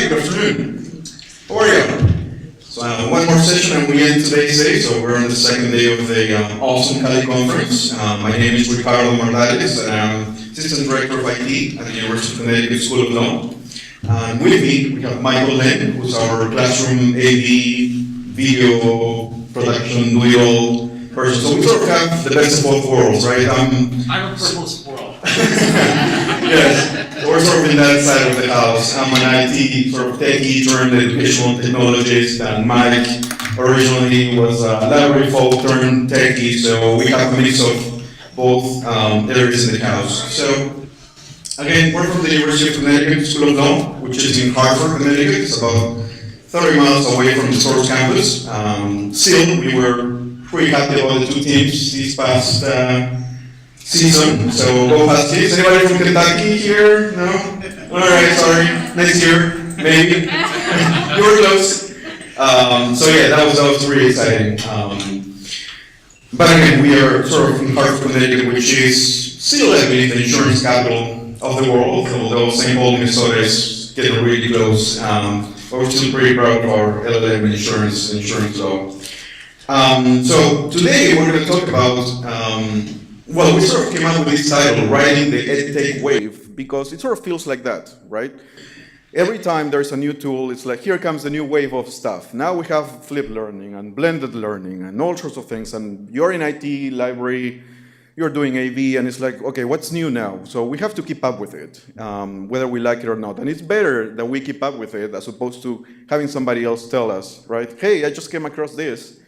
Hi, good afternoon. How are you? So one more session and we end today's day. So we're on the second day of the awesome Cali conference. My name is Ricardo Mardales and I'm Assistant Director of IT at the University of Connecticut School of Law. And with me, we have Michael Lenn, who's our classroom AV, video, production, do-it-all person. So we sort of have the best of both worlds, right? I'm a purple squirrel. Yes, so we're sort of in that side of the house. I'm an IT sort of techie turned educational technologist, and Mike originally was a library folk turned techie, so we have a mix of both areas in the house. So again, we're from the University of Connecticut School of Law, which is in Hartford, Connecticut. It's about 30 miles away from the Source campus. Still, we were pretty happy about the two teams this past season. So go past teams. Anybody from Kentucky here? No? All right, sorry. Next year, maybe. You were close. So yeah, that was really exciting. But again, we are sort of in Hartford, Connecticut, which is still, I believe, the insurance capital of the world, although St. Paul, Minnesota is getting really close. But we're still pretty proud of our LLM insurance law. So today we're going to talk about, well, we sort of came up with this title, Riding the EdTech Wave, because it sort of feels like that, right? Every time there's a new tool, it's like, here comes the new wave of stuff. Now we have flipped learning and blended learning and all sorts of things. And you're in IT, library, you're doing AV, and it's like, okay, what's new now? So we have to keep up with it, whether we like it or not. And it's better that we keep up with it as opposed to having somebody else tell us, right? Hey, I just came across this.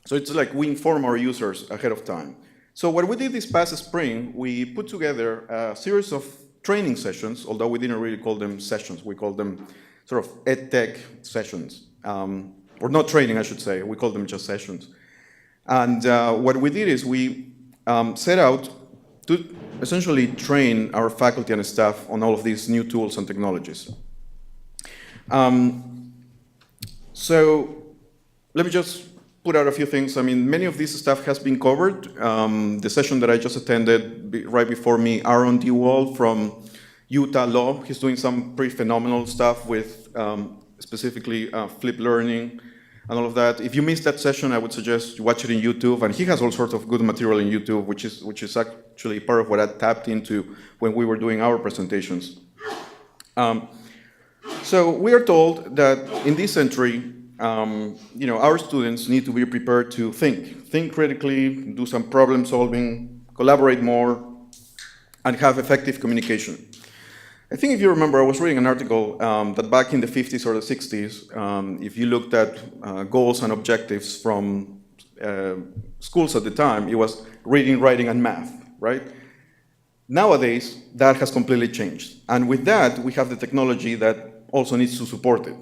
So it's like we inform our users ahead of time. So what we did this past spring, we put together a series of training sessions, although we didn't really call them sessions. We called them sort of EdTech sessions. Or not training, I should say. We call them just sessions. And what we did is we set out to essentially train our faculty and staff on all of these new tools and technologies. So let me just put out a few things. I mean, many of this stuff has been covered. The session that I just attended right before me, Aaron DeWall from Utah Law, he's doing some pretty phenomenal stuff with specifically flipped learning and all of that. If you missed that session, I would suggest you watch it in YouTube, and he has all sorts of good material in YouTube, which is actually part of what I tapped into when we were doing our presentations. So we are told that in this century, our students need to be prepared to think critically, do some problem solving, collaborate more, and have effective communication. I think if you remember, I was reading an article that back in the 50s or the 60s, if you looked at goals and objectives from schools at the time, it was reading, writing, and math, right? Nowadays, that has completely changed. And with that, we have the technology that also needs to support it.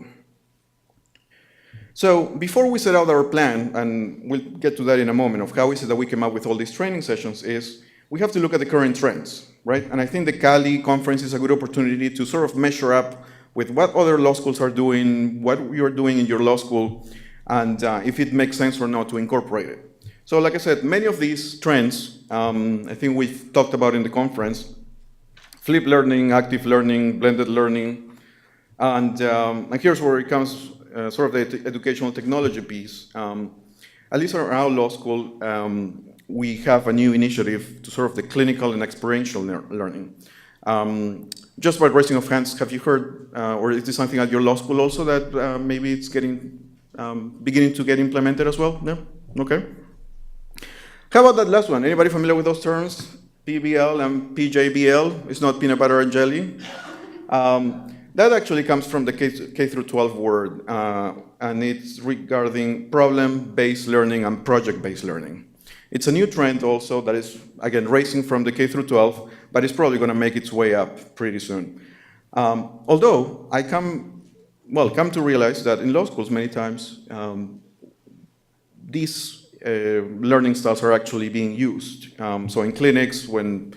So before we set out our plan, and we'll get to that in a moment, of how is it that we came up with all these training sessions, is we have to look at the current trends, right? And I think the Cali conference is a good opportunity to sort of measure up with what other law schools are doing, what you're doing in your law school, and if it makes sense or not to incorporate it. So like I said, many of these trends, I think we've talked about in the conference, flipped learning, active learning, blended learning, and here's where it comes sort of the educational technology piece. At least at our law school, we have a new initiative to sort of the clinical and experiential learning. Just by raising of hands, have you heard, or is this something at your law school also that maybe it's beginning to get implemented as well? No? Okay. How about that last one? Anybody familiar with those terms? PBL and PJBL? It's not peanut butter and jelly. That actually comes from the K through 12 word, and it's regarding problem-based learning and project-based learning. It's a new trend also that is, again, racing from the K through 12, but it's probably going to make its way up pretty soon. Although I come to realize that in law schools many times these learning styles are actually being used. So in clinics, when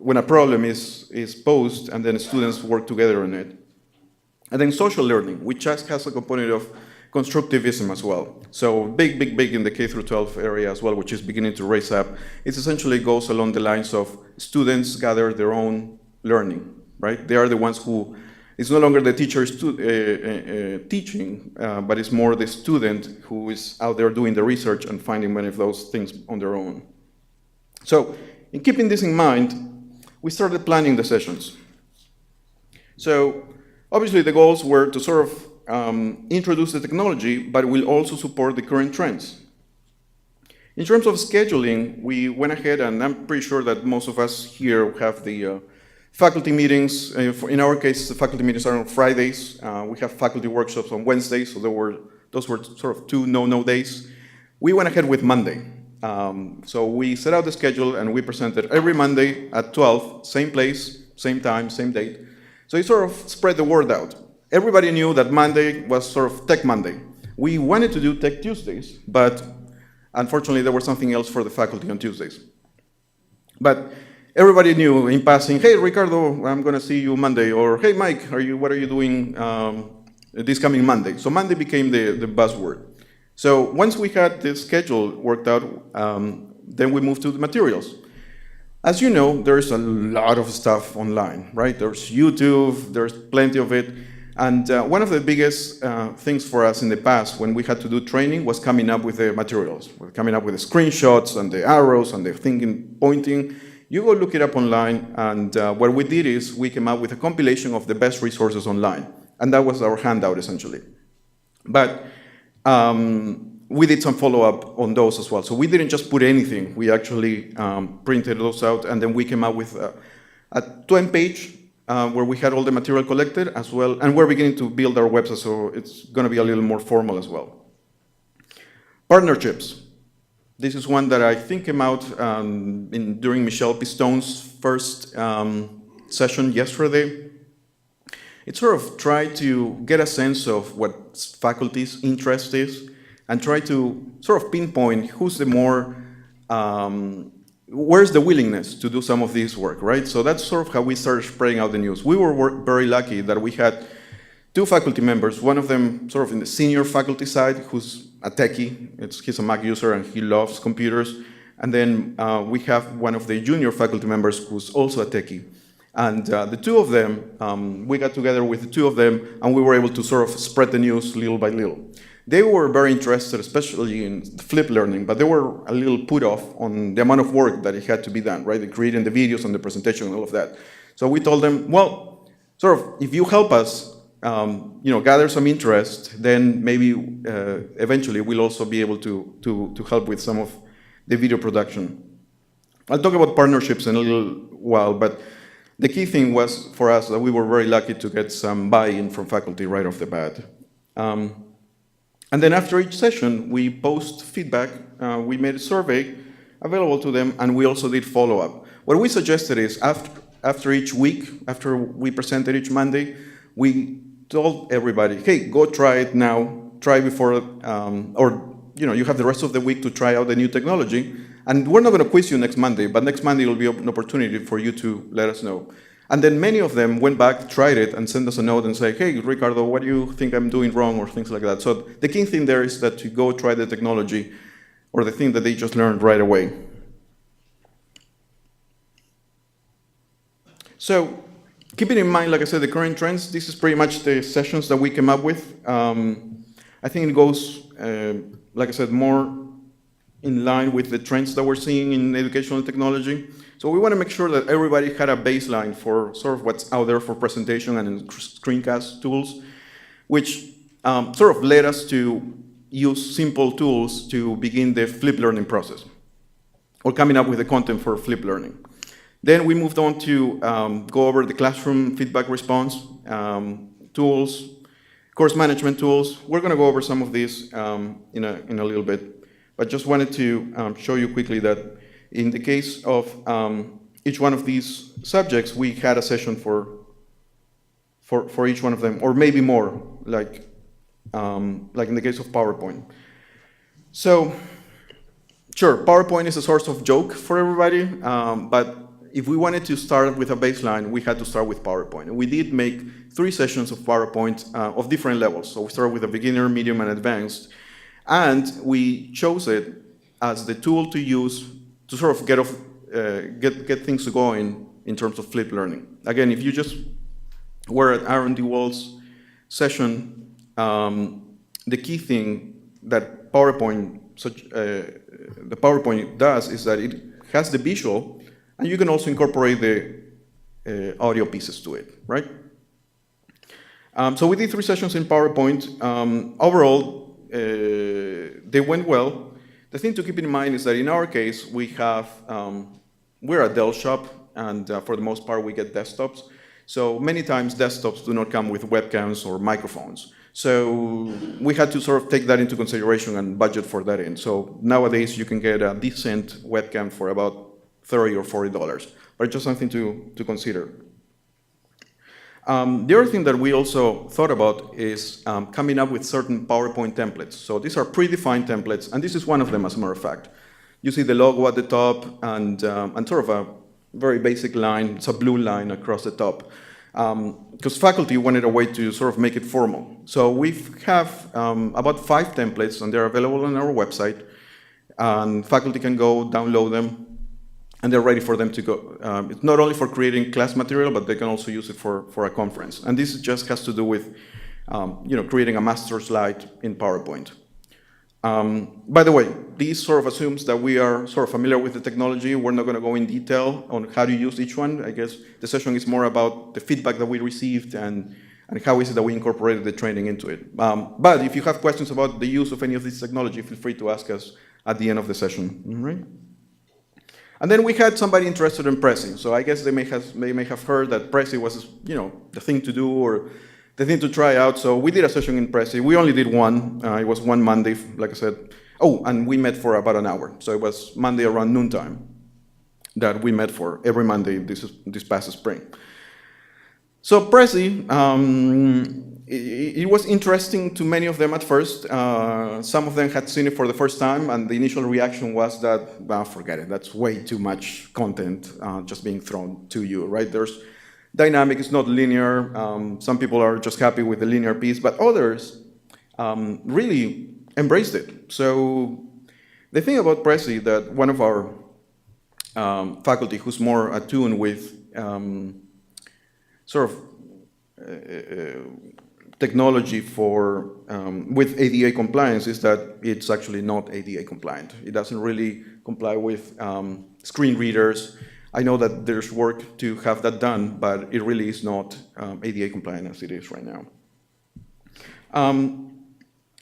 when a problem is posed and then students work together on it. And then social learning, which just has a component of constructivism as well. So big in the K through 12 area as well, which is beginning to raise up. It essentially goes along the lines of students gather their own learning, right? They are the ones who, it's no longer the teachers teaching, but it's more the student who is out there doing the research and finding many of those things on their own. So, in keeping this in mind, we started planning the sessions. So, obviously the goals were to sort of introduce the technology, but will also support the current trends. In terms of scheduling, we went ahead, and I'm pretty sure that most of us here have the faculty meetings. In our case, the faculty meetings are on Fridays. We have faculty workshops on Wednesdays, so those were sort of two no-no days. We went ahead with Monday. So we set out the schedule, and we presented every Monday at 12, same place, same time, same date. So it sort of spread the word out. Everybody knew that Monday was sort of Tech Monday. We wanted to do Tech Tuesdays, but unfortunately there was something else for the faculty on Tuesdays. But everybody knew in passing, hey, Ricardo, I'm going to see you Monday, or hey, Mike, what are you doing this coming Monday? So Monday became the buzzword. So once we had the schedule worked out, then we moved to the materials. As you know, there's a lot of stuff online, right? There's YouTube, there's plenty of it. And one of the biggest things for us in the past when we had to do training was coming up with the materials, coming up with the screenshots and the arrows and the thinking, pointing. You go look it up online, and what we did is we came up with a compilation of the best resources online. And that was our handout, essentially. But we did some follow-up on those as well. So we didn't just put anything. We actually printed those out, and then we came up with a 20-page where we had all the material collected as well, and we're beginning to build our website, so it's going to be a little more formal as well. Partnerships. This is one that I think came out during Michelle Pistone's first session yesterday. It sort of tried to get a sense of what faculty's interest is and try to sort of pinpoint who's the more, where's the willingness to do some of this work, right? So that's sort of how we started spreading out the news. We were very lucky that we had two faculty members, one of them sort of in the senior faculty side, who's a techie. He's a Mac user and he loves computers. And then we have one of the junior faculty members who's also a techie. And the two of them, we got together with the two of them, and we were able to sort of spread the news little by little. They were very interested, especially in flip learning, but they were a little put off on the amount of work that it had to be done, right? Creating the videos and the presentation and all of that. So we told them, well, sort of, if you help us, gather some interest, then maybe eventually we'll also be able to help with some of the video production. I'll talk about partnerships in a little while, but the key thing was for us that we were very lucky to get some buy-in from faculty right off the bat. And then after each session, we post feedback. We made a survey available to them, and we also did follow-up. What we suggested is after each week, after we presented each Monday, we told everybody, hey, go try it now, try before, you have the rest of the week to try out the new technology. And we're not going to quiz you next Monday, but next Monday will be an opportunity for you to let us know. And then many of them went back, tried it, and sent us a note and say, hey, Ricardo, what do you think I'm doing wrong, or things like that. So the key thing there is that you go try the technology or the thing that they just learned right away. So keeping in mind, like I said, the current trends, this is pretty much the sessions that we came up with. I think it goes, like I said, more in line with the trends that we're seeing in educational technology. So we want to make sure that everybody had a baseline for sort of what's out there for presentation and in screencast tools, which sort of led us to use simple tools to begin the flip learning process, or coming up with the content for flip learning. Then we moved on to go over the classroom feedback response tools, course management tools. We're going to go over some of these in a little bit. But just wanted to show you quickly that in the case of each one of these subjects, we had a session for each one of them, or maybe more, like in the case of PowerPoint. So, sure, PowerPoint is a source of joke for everybody, but if we wanted to start with a baseline, we had to start with PowerPoint. And we did make 3 sessions of PowerPoint of different levels. So we started with a beginner, medium, and advanced. And we chose it as the tool to use to sort of get things going in terms of flipped learning. Again, if you just were at Aaron DeWall's session, the key thing that the PowerPoint does is that it has the visual, and you can also incorporate the audio pieces to it, right? So we did 3 sessions in PowerPoint. Overall, they went well. The thing to keep in mind is that in our case, we're a Dell shop, and for the most part, we get desktops. So many times, desktops do not come with webcams or microphones. So we had to sort of take that into consideration and budget for that in. So nowadays, you can get a decent webcam for about $30 or $40, but just something to consider. The other thing that we also thought about is coming up with certain PowerPoint templates. So these are predefined templates, and this is one of them, as a matter of fact. You see the logo at the top and sort of a very basic line. It's a blue line across the top. Because faculty wanted a way to sort of make it formal. So we have about 5 templates, and they're available on our website. And faculty can go download them, and they're ready for them to go. It's not only for creating class material, but they can also use it for a conference. And this just has to do with creating a master slide in PowerPoint. By the way, this sort of assumes that we are sort of familiar with the technology. We're not going to go in detail on how to use each one. I guess the session is more about the feedback that we received and how is it that we incorporated the training into it. But if you have questions about the use of any of this technology, feel free to ask us at the end of the session. All right? And then we had somebody interested in Prezi. So I guess they may have heard that Prezi was, the thing to do or the thing to try out. So we did a session in Prezi. We only did one. It was one Monday, like I said. Oh, and we met for about an hour. So it was Monday around noontime that we met for every Monday this past spring. So Prezi, it was interesting to many of them at first. Some of them had seen it for the first time, and the initial reaction was that, well, forget it, that's way too much content just being thrown to you, right? There's dynamic, it's not linear. Some people are just happy with the linear piece, but others really embraced it. So the thing about Prezi, that one of our faculty who's more attuned with sort of technology with ADA compliance, is that it's actually not ADA compliant. It doesn't really comply with screen readers. I know that there's work to have that done, but it really is not ADA compliant as it is right now.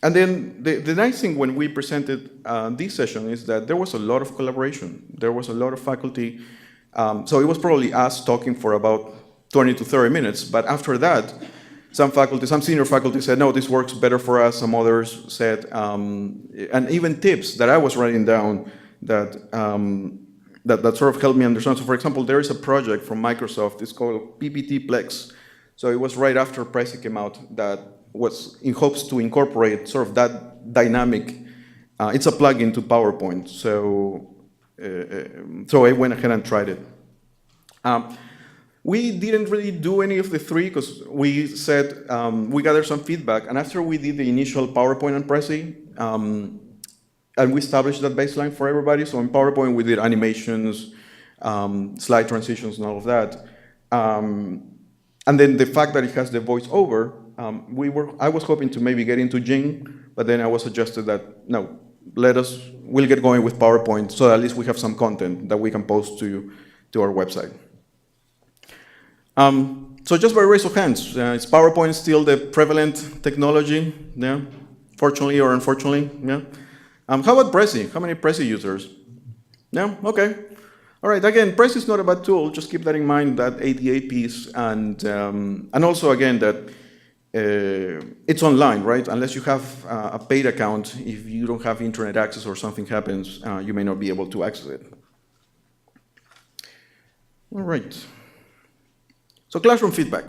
And then the nice thing when we presented this session is that there was a lot of collaboration. There was a lot of faculty. So it was probably us talking for about 20 to 30 minutes, but after that, some senior faculty said, no, this works better for us. Some others said, and even tips that I was writing down that sort of helped me understand. So for example, there is a project from Microsoft, it's called PPT Plex. So it was right after Prezi came out that was in hopes to incorporate sort of that dynamic. It's a plugin to PowerPoint. So I went ahead and tried it. We didn't really do any of the 3 because we said we gathered some feedback, and after we did the initial PowerPoint on Prezi, and we established that baseline for everybody. So in PowerPoint, we did animations, slide transitions, and all of that. And then the fact that it has the voiceover, I was hoping to maybe get into Jing, but then I was suggested that, no, we'll get going with PowerPoint, so at least we have some content that we can post to our website. So just by raise of hands, is PowerPoint still the prevalent technology? Yeah, fortunately or unfortunately, yeah. How about Prezi? How many Prezi users? Yeah, okay. All right, again, Prezi is not a bad tool. Just keep that in mind, that ADA piece, and also, again, that it's online, right? Unless you have a paid account, if you don't have internet access or something happens, you may not be able to access it. All right. So classroom feedback.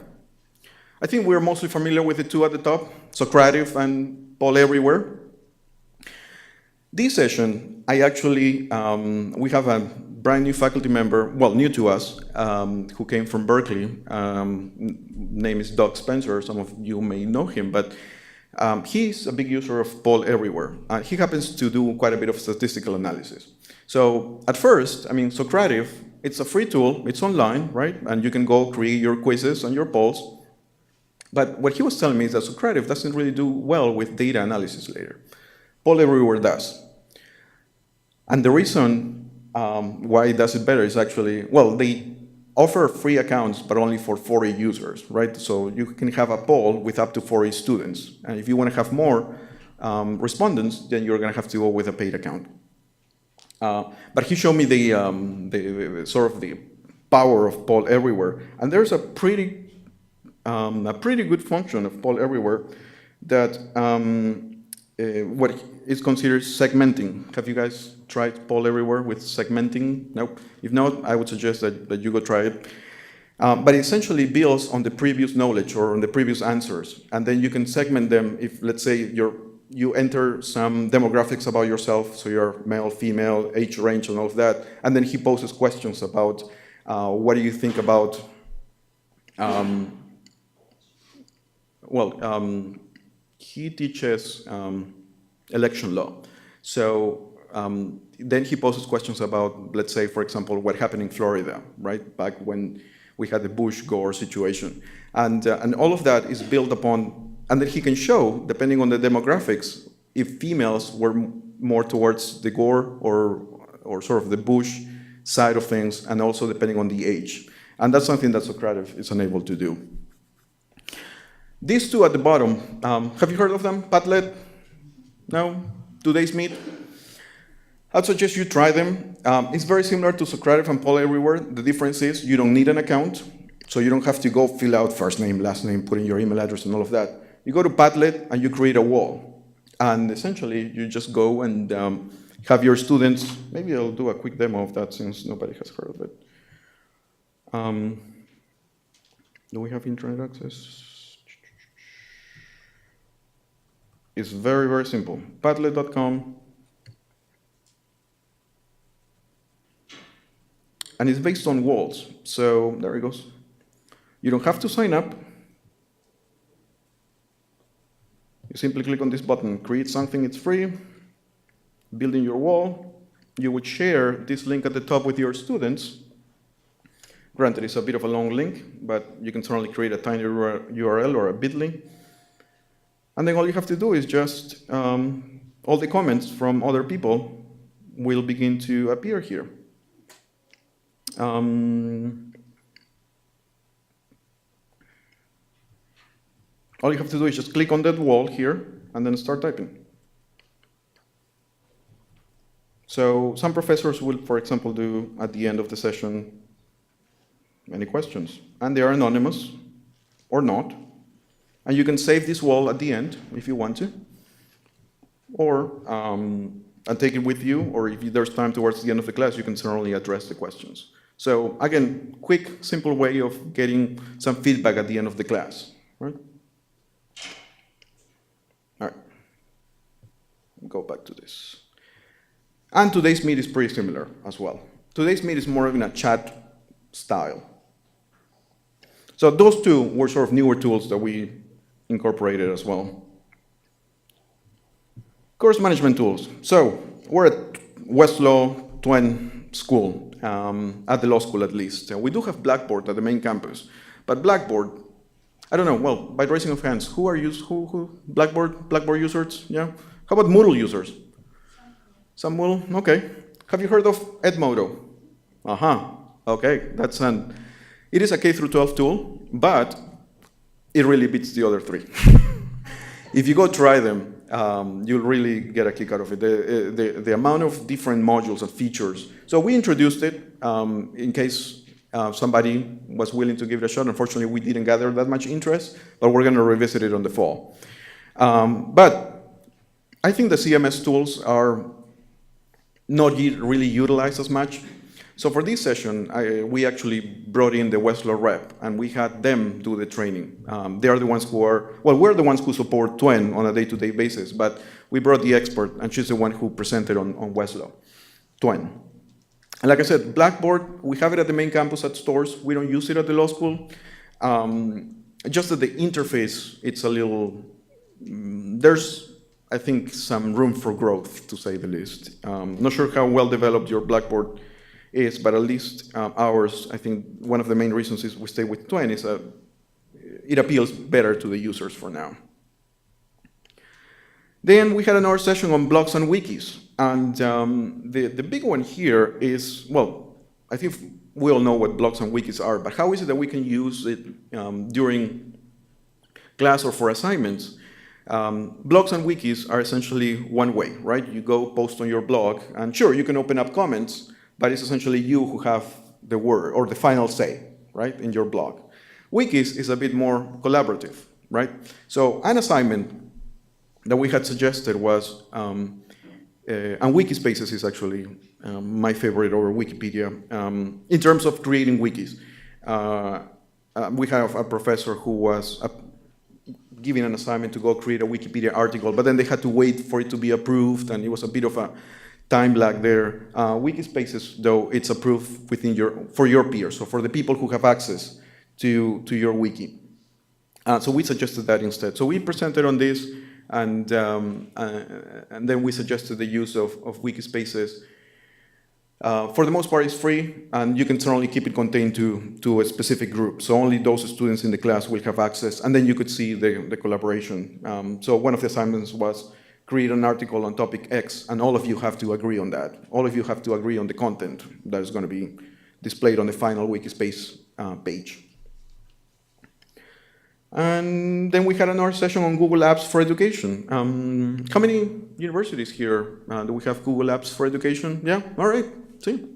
I think we're mostly familiar with the 2 at the top, Socrative and Paul Everywhere. This session, I actually, we have a brand new faculty member, well, new to us, who came from Berkeley. Name is Doug Spencer. Some of you may know him, but he's a big user of Paul Everywhere. He happens to do quite a bit of statistical analysis. So at first, I mean, Socrative It's a free tool, it's online, right? And you can go create your quizzes and your polls. But what he was telling me is that Socrative doesn't really do well with data analysis later. Poll Everywhere does. And the reason why it does it better is actually, well, they offer free accounts, but only for 40 users, right? So you can have a poll with up to 40 students. And if you want to have more respondents, then you're going to have to go with a paid account. But he showed me the sort of the power of Poll Everywhere. And there's a pretty good function of Poll Everywhere that what is considered segmenting. Have you guys tried Poll Everywhere with segmenting? No? If not, I would suggest that you go try it. But it essentially builds on the previous knowledge or on the previous answers. And then you can segment them if, let's say, you enter some demographics about yourself, so you're male, female, age range, and all of that. And then he poses questions about what do you think about he teaches election law. So then he poses questions about, let's say, for example, what happened in Florida, right? Back when we had the Bush-Gore situation. And all of that is built upon, and then he can show, depending on the demographics, if females were more towards the Gore or sort of the Bush side of things, and also depending on the age. And that's something that Socrative is unable to do. These two at the bottom, have you heard of them? Padlet? No? Today's Meet? I'd suggest you try them. It's very similar to Socrative and Poll Everywhere. The difference is you don't need an account, so you don't have to go fill out first name, last name, put in your email address and all of that. You go to Padlet and you create a wall. And essentially, you just go and have your students, maybe I'll do a quick demo of that since nobody has heard of it. Do we have internet access? It's very, very simple. Padlet.com. And it's based on walls. So there it goes. You don't have to sign up. You simply click on this button, create something, it's free. Building your wall. You would share this link at the top with your students. Granted, it's a bit of a long link, but you can certainly create a tiny URL or a bit.ly. And then all you have to do is just, all the comments from other people will begin to appear here. All you have to do is just click on that wall here and then start typing. So some professors will, for example, do at the end of the session many questions. And they are anonymous or not. And you can save this wall at the end if you want to, or and take it with you, or if there's time towards the end of the class, you can certainly address the questions. So again, quick, simple way of getting some feedback at the end of the class, right? All right, go back to this. And today's Meet is pretty similar as well. Today's Meet is more in a chat style. So those two were sort of newer tools that we incorporated as well. Course management tools. So we're at Westlaw Twen School, at the law school at least. We do have Blackboard at the main campus, but Blackboard, I don't know, well, by raising of hands, who Blackboard users, yeah? How about Moodle users? Some Moodle, okay. Have you heard of Edmodo? Okay, it is a K through 12 tool, but it really beats the other three. If you go try them, you'll really get a kick out of it. The amount of different modules and features. So we introduced it in case somebody was willing to give it a shot. Unfortunately, we didn't gather that much interest, but we're going to revisit it on the fall. But I think the CMS tools are not really utilized as much. So for this session, we actually brought in the Westlaw rep, and we had them do the training. They are the ones who are, well, we're the ones who support Twen on a day-to-day basis, but we brought the expert, and she's the one who presented on Westlaw, Twen. And like I said, Blackboard, we have it at the main campus at stores. We don't use it at the law school. Just that the interface, it's a little, there's, I think, some room for growth, to say the least. Not sure how well developed your Blackboard is, but at least ours, I think one of the main reasons is we stay with Twain is that it appeals better to the users for now. Then we had another session on blogs and wikis. And the big one here is, well, I think we all know what blogs and wikis are, but how is it that we can use it during class or for assignments? Blogs and wikis are essentially one way, right? You go post on your blog, and sure, you can open up comments, but it's essentially you who have the word or the final say, right, in your blog. Wikis is a bit more collaborative, right? So an assignment that we had suggested was, and Wikispaces is actually my favorite over Wikipedia, in terms of creating wikis. We have a professor who was given an assignment to go create a Wikipedia article, but then they had to wait for it to be approved, and it was a bit of a time lag there. Wikispaces, though, it's approved within for your peers, so for the people who have access to your wiki. So we suggested that instead. So we presented on this, and then we suggested the use of Wikispaces. For the most part, it's free, and you can certainly keep it contained to a specific group. So only those students in the class will have access, and then you could see the collaboration. So one of the assignments was create an article on topic X, and all of you have to agree on that. All of you have to agree on the content that is going to be displayed on the final Wikispace page. And then we had another session on Google Apps for Education. How many universities here do we have Google Apps for Education? Yeah, all right, see.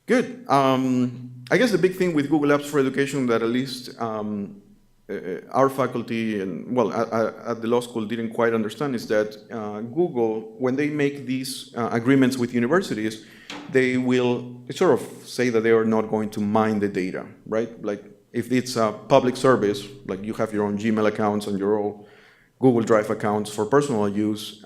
Good. I guess the big thing with Google Apps for Education that at least our faculty and, well, at the law school didn't quite understand is that Google, when they make these agreements with universities, they will sort of say that they are not going to mine the data, right? Like, if it's a public service, like you have your own Gmail accounts and your own Google Drive accounts for personal use,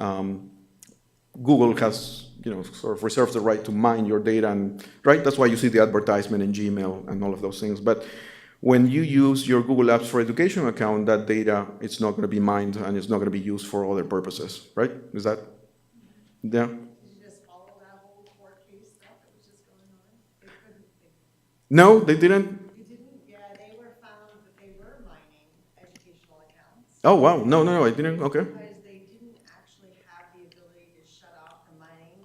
Google has, sort of reserves the right to mine your data, and right, that's why you see the advertisement in Gmail and all of those things. But when you use your Google Apps for Education account, that data, it's not going to be mined and it's not going to be used for other purposes, right? Is that, yeah? Did you just follow that whole court case stuff that was just going on? They couldn't. No, they didn't. Oh, wow. No, I didn't. Okay. Because they didn't actually have the ability to shut off the mining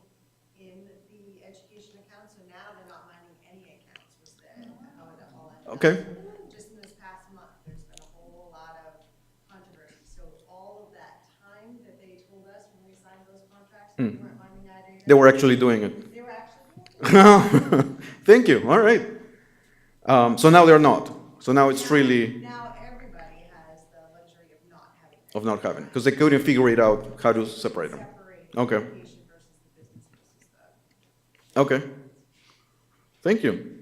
in the education account, so now they're not mining any accounts, was how it all ended up. Okay. Just in this past month, there's been a whole lot of controversy. So all of that time that they told us when we signed those contracts, we weren't mining that data. They were actually doing it. They were actually doing it. Thank you. All right. So now they're not. So now it's really... Now everybody has the luxury of not having it. Of not having it, because they couldn't figure it out how to separate them. Okay. Education versus the business versus the... Okay. Thank you.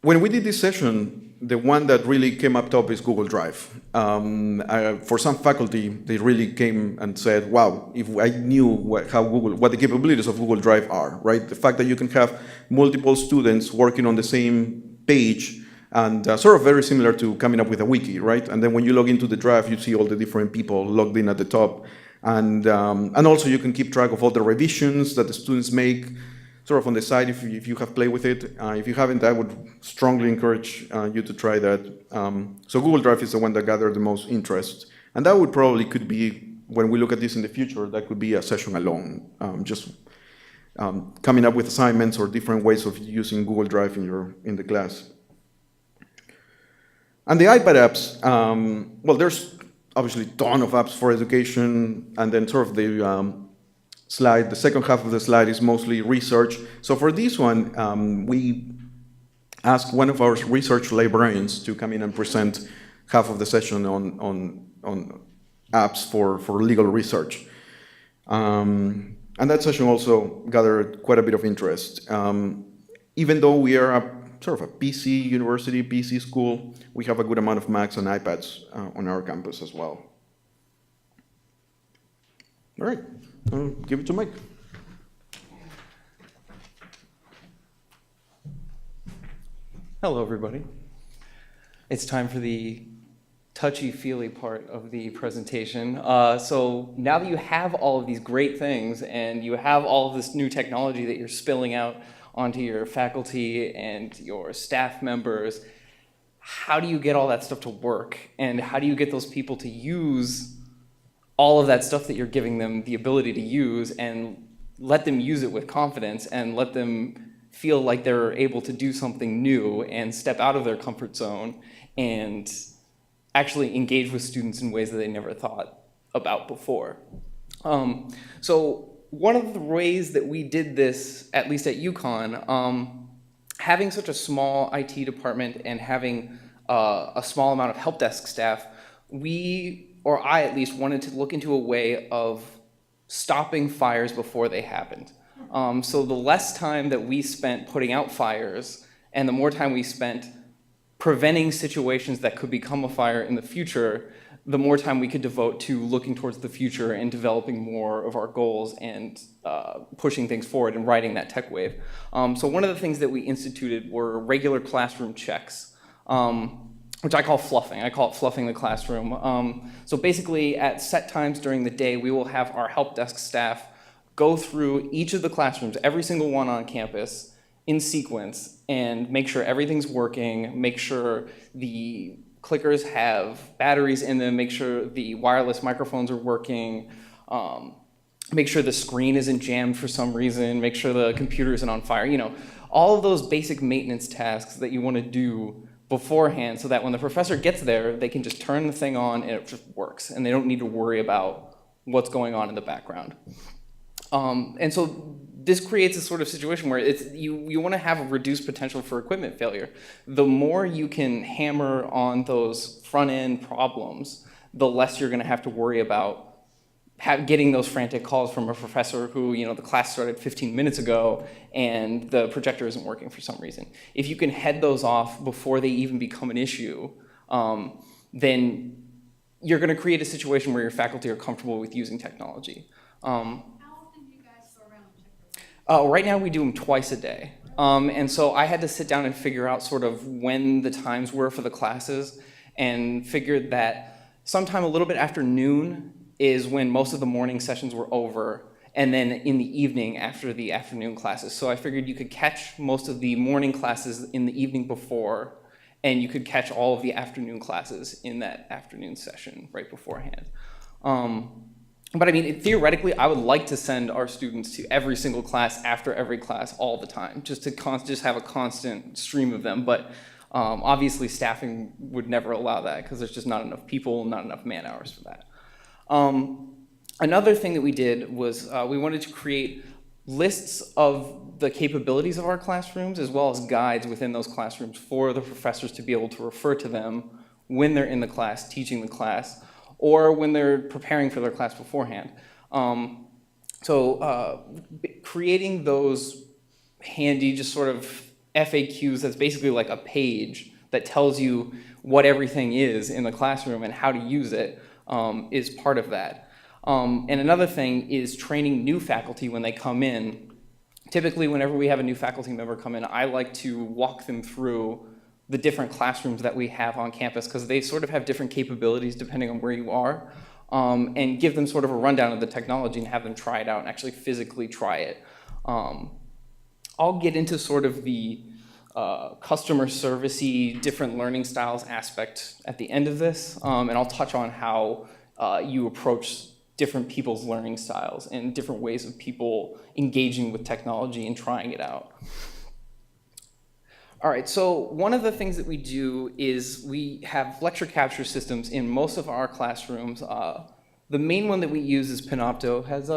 When we did this session, the one that really came up top is Google Drive. For some faculty, they really came and said, wow, if I knew what the capabilities of Google Drive are, right? The fact that you can have multiple students working on the same page, and sort of very similar to coming up with a wiki, right? And then when you log into the Drive, you see all the different people logged in at the top. And also you can keep track of all the revisions that the students make, sort of on the side if you have played with it. If you haven't, I would strongly encourage you to try that. So Google Drive is the one that gathered the most interest. And that would probably could be, when we look at this in the future, that could be a session alone. Just coming up with assignments or different ways of using Google Drive in the class. And the iPad apps, well, there's obviously a ton of apps for education, and then sort of the slide, the second half of the slide is mostly research. So for this one, we asked one of our research librarians to come in and present half of the session on apps for legal research. And that session also gathered quite a bit of interest. Even though we are sort of a PC university, PC school, we have a good amount of Macs and iPads on our campus as well. All right, I'll give it to Mike. Hello, everybody. It's time for the touchy-feely part of the presentation. So now that you have all of these great things and you have all of this new technology that you're spilling out onto your faculty and your staff members, how do you get all that stuff to work? And how do you get those people to use all of that stuff that you're giving them the ability to use and let them use it with confidence and let them feel like they're able to do something new and step out of their comfort zone and actually engage with students in ways that they never thought about before. So one of the ways that we did this, at least at UConn, having such a small IT department and having a small amount of help desk staff, or I at least, wanted to look into a way of stopping fires before they happened. So the less time that we spent putting out fires and the more time we spent preventing situations that could become a fire in the future, the more time we could devote to looking towards the future and developing more of our goals and pushing things forward and riding that tech wave. So one of the things that we instituted were regular classroom checks, which I call fluffing. I call it fluffing the classroom. So basically at set times during the day, we will have our help desk staff go through each of the classrooms, every single one on campus, in sequence, and make sure everything's working, make sure the clickers have batteries in them, make sure the wireless microphones are working, make sure the screen isn't jammed for some reason, make sure the computer isn't on fire. You know, all of those basic maintenance tasks that you want to do beforehand so that when the professor gets there, they can just turn the thing on and it just works, and they don't need to worry about what's going on in the background. And so this creates a sort of situation where you want to have a reduced potential for equipment failure. The more you can hammer on those front-end problems, the less you're going to have to worry about getting those frantic calls from a professor who, you know, the class started 15 minutes ago and the projector isn't working for some reason. If you can head those off before they even become an issue, then you're going to create a situation where your faculty are comfortable with using technology. Right now we do them twice a day. And so I had to sit down and figure out sort of when the times were for the classes and figured that sometime a little bit after noon is when most of the morning sessions were over, and then in the evening after the afternoon classes. So I figured you could catch most of the morning classes in the evening before, and you could catch all of the afternoon classes in that afternoon session right beforehand. But I mean, theoretically, I would like to send our students to every single class after every class all the time, just to just have a constant stream of them. But obviously, staffing would never allow that because there's just not enough people, not enough man hours for that. Another thing that we did was we wanted to create lists of the capabilities of our classrooms as well as guides within those classrooms for the professors to be able to refer to them when they're in the class, teaching the class, or when they're preparing for their class beforehand. Creating those handy just sort of FAQs that's basically like a page that tells you what everything is in the classroom and how to use it is part of that. And another thing is training new faculty when they come in. Typically, whenever we have a new faculty member come in, I like to walk them through the different classrooms that we have on campus because they sort of have different capabilities depending on where you are, and give them sort of a rundown of the technology and have them try it out and actually physically try it. I'll get into sort of the customer service-y, different learning styles aspect at the end of this, and I'll touch on how you approach different people's learning styles and different ways of people engaging with technology and trying it out. All right, so one of the things that we do is we have lecture capture systems in most of our classrooms. The main one that we use is Panopto. Have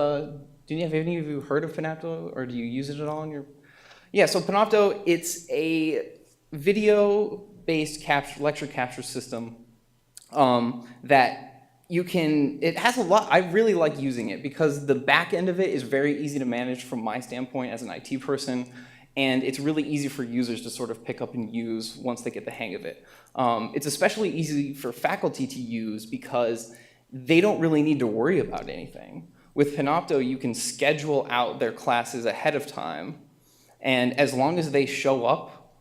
any of you heard of Panopto, or do you use it at all in your? Yeah, so Panopto, it's a video-based lecture capture system that it has a lot. I really like using it because the back end of it is very easy to manage from my standpoint as an IT person. And it's really easy for users to sort of pick up and use once they get the hang of it. It's especially easy for faculty to use because they don't really need to worry about anything. With Panopto, you can schedule out their classes ahead of time, and as long as they show up,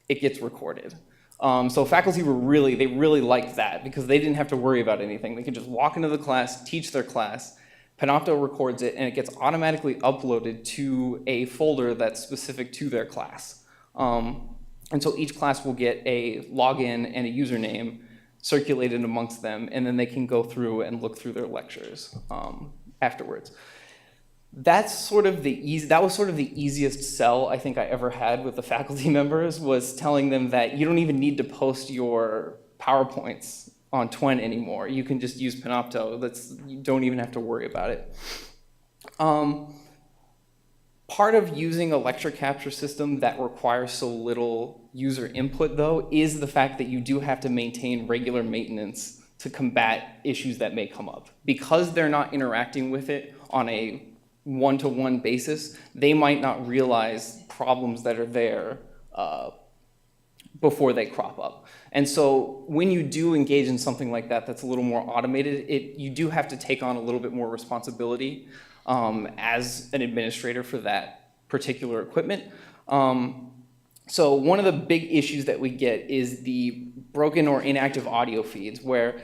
it gets recorded. So faculty they really liked that because they didn't have to worry about anything. They could just walk into the class, teach their class, Panopto records it, and it gets automatically uploaded to a folder that's specific to their class. And so each class will get a login and a username circulated amongst them, and then they can go through and look through their lectures afterwards. That was sort of the easiest sell I think I ever had with the faculty members, was telling them that you don't even need to post your PowerPoints on Twen anymore. You can just use Panopto. You don't even have to worry about it. Part of using a lecture capture system that requires so little user input, though, is the fact that you do have to maintain regular maintenance to combat issues that may come up. Because they're not interacting with it on a one-to-one basis, they might not realize problems that are there before they crop up. And so when you do engage in something like that that's a little more automated, you do have to take on a little bit more responsibility as an administrator for that particular equipment. So one of the big issues that we get is the broken or inactive audio feeds, where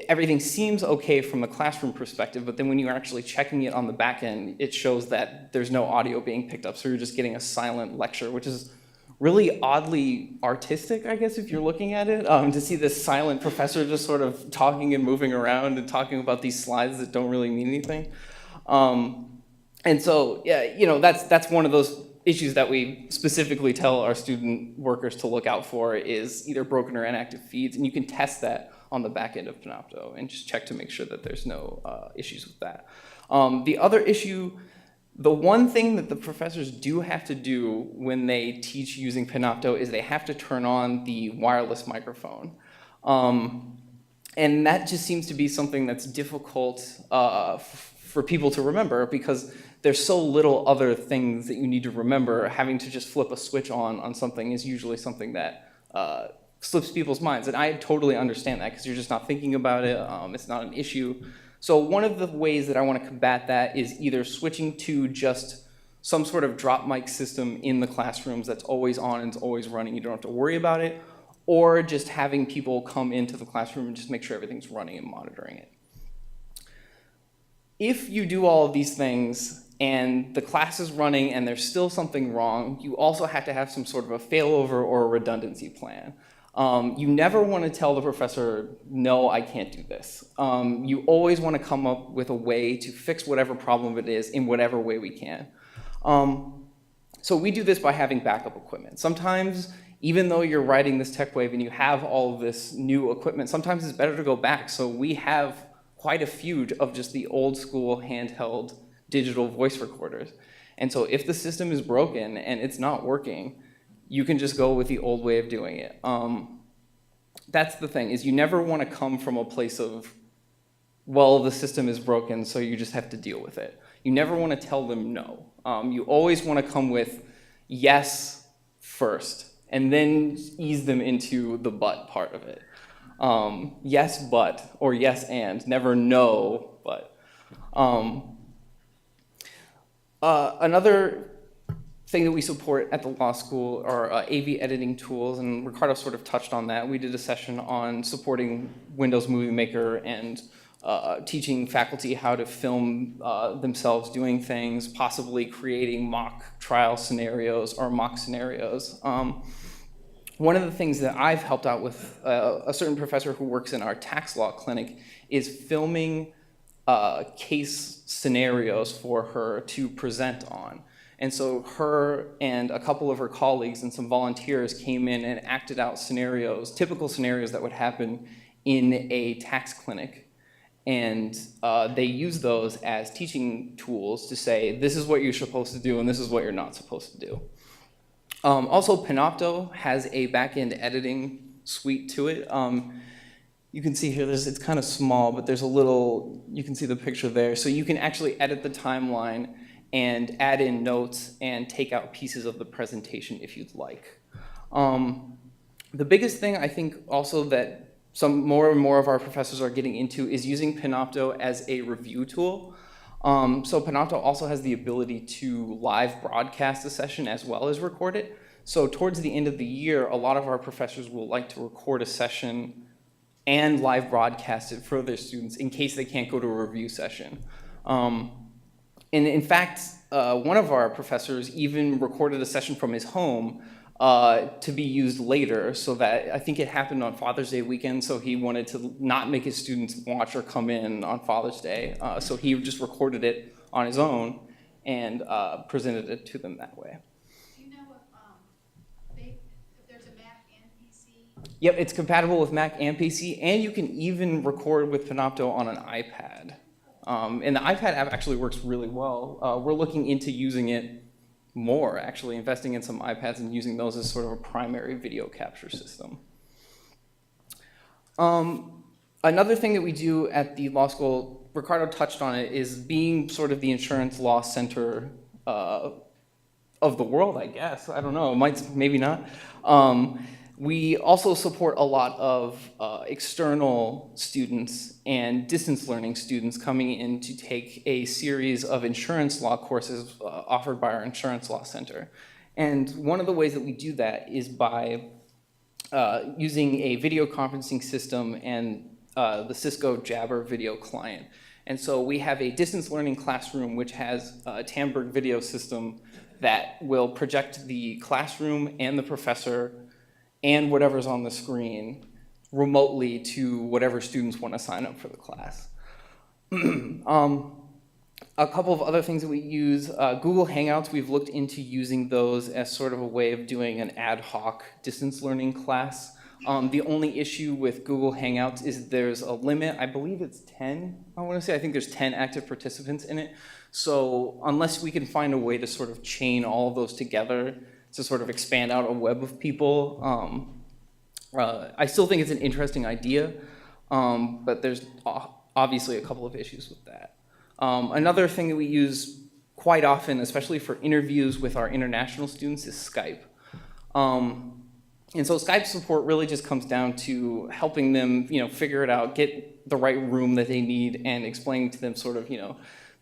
everything seems okay from the classroom perspective, but then when you're actually checking it on the back end, it shows that there's no audio being picked up, so you're just getting a silent lecture, which is really oddly artistic, I guess, if you're looking at it, to see this silent professor just sort of talking and moving around and talking about these slides that don't really mean anything. And so, yeah, that's one of those issues that we specifically tell our student workers to look out for, is either broken or inactive feeds, and you can test that on the back end of Panopto and just check to make sure that there's no issues with that. The other issue, the one thing that the professors do have to do when they teach using Panopto is they have to turn on the wireless microphone. And that just seems to be something that's difficult for people to remember, because there's so little other things that you need to remember. Having to just flip a switch on something is usually something that slips people's minds. And I totally understand that, because you're just not thinking about it. It's not an issue. So one of the ways that I want to combat that is either switching to just some sort of drop mic system in the classrooms that's always on and it's always running. You don't have to worry about it. Or just having people come into the classroom and just make sure everything's running and monitoring it. If you do all of these things and the class is running and there's still something wrong, you also have to have some sort of a failover or a redundancy plan. You never want to tell the professor, no, I can't do this. You always want to come up with a way to fix whatever problem it is in whatever way we can. So we do this by having backup equipment. Sometimes, even though you're riding this tech wave and you have all of this new equipment, sometimes it's better to go back. So we have quite a few of just the old school handheld digital voice recorders. And so if the system is broken and it's not working, you can just go with the old way of doing it. That's the thing, is you never want to come from a place of, well, the system is broken, so you just have to deal with it. You never want to tell them no. You always want to come with yes first, and then ease them into the but part of it. Yes, but, or yes, and, never no, but. Another thing that we support at the law school are AV editing tools, and Ricardo sort of touched on that. We did a session on supporting Windows Movie Maker and teaching faculty how to film themselves doing things, possibly creating mock trial scenarios or mock scenarios. One of the things that I've helped out with a certain professor who works in our tax law clinic is filming case scenarios for her to present on. And so her and a couple of her colleagues and some volunteers came in and acted out scenarios, typical scenarios that would happen in a tax clinic. And they use those as teaching tools to say, this is what you're supposed to do and this is what you're not supposed to do. Also, Panopto has a back-end editing suite to it. You can see here, it's kind of small, but there's a little, you can see the picture there. So you can actually edit the timeline and add in notes and take out pieces of the presentation if you'd like. The biggest thing I think also that some more and more of our professors are getting into is using Panopto as a review tool. So Panopto also has the ability to live broadcast a session as well as record it. So towards the end of the year, a lot of our professors will like to record a session and live broadcast it for their students in case they can't go to a review session. And in fact, one of our professors even recorded a session from his home to be used later, so that I think it happened on Father's Day weekend, so he wanted to not make his students watch or come in on Father's Day. So he just recorded it on his own and presented it to them that way. Do you know if there's a Mac and PC? Yep, it's compatible with Mac and PC, and you can even record with Panopto on an iPad. And the iPad app actually works really well. We're looking into using it more, actually, investing in some iPads and using those as sort of a primary video capture system. Another thing that we do at the law school, Ricardo touched on it, is being sort of the insurance law center of the world, I guess. I don't know, maybe not. We also support a lot of external students and distance learning students coming in to take a series of insurance law courses offered by our Insurance Law Center. And one of the ways that we do that is by using a video conferencing system and the Cisco Jabber video client. And so we have a distance learning classroom which has a Tamberg video system that will project the classroom and the professor and whatever's on the screen remotely to whatever students want to sign up for the class. A couple of other things that we use, Google Hangouts, we've looked into using those as sort of a way of doing an ad hoc distance learning class. The only issue with Google Hangouts is there's a limit, I believe it's 10, I think there's 10 active participants in it. So unless we can find a way to sort of chain all of those together to sort of expand out a web of people, I still think it's an interesting idea, but there's obviously a couple of issues with that. Another thing that we use quite often, especially for interviews with our international students, is Skype. And so Skype support really just comes down to helping them, figure it out, get the right room that they need, and explaining to them sort of,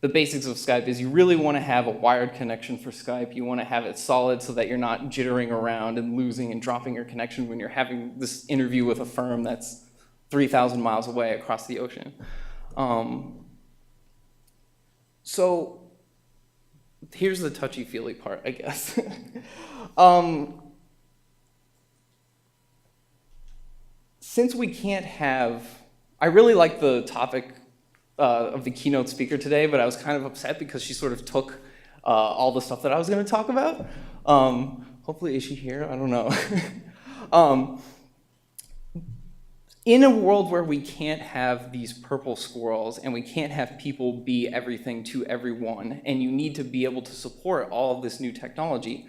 the basics of Skype is you really want to have a wired connection for Skype. You want to have it solid so that you're not jittering around and losing and dropping your connection when you're having this interview with a firm that's 3,000 miles away across the ocean. So here's the touchy-feely part, I guess. Since we can't have, I really like the topic of the keynote speaker today, but I was kind of upset because she sort of took all the stuff that I was going to talk about. Hopefully, is she here? I don't know. In a world where we can't have these purple squirrels and we can't have people be everything to everyone, and you need to be able to support all of this new technology,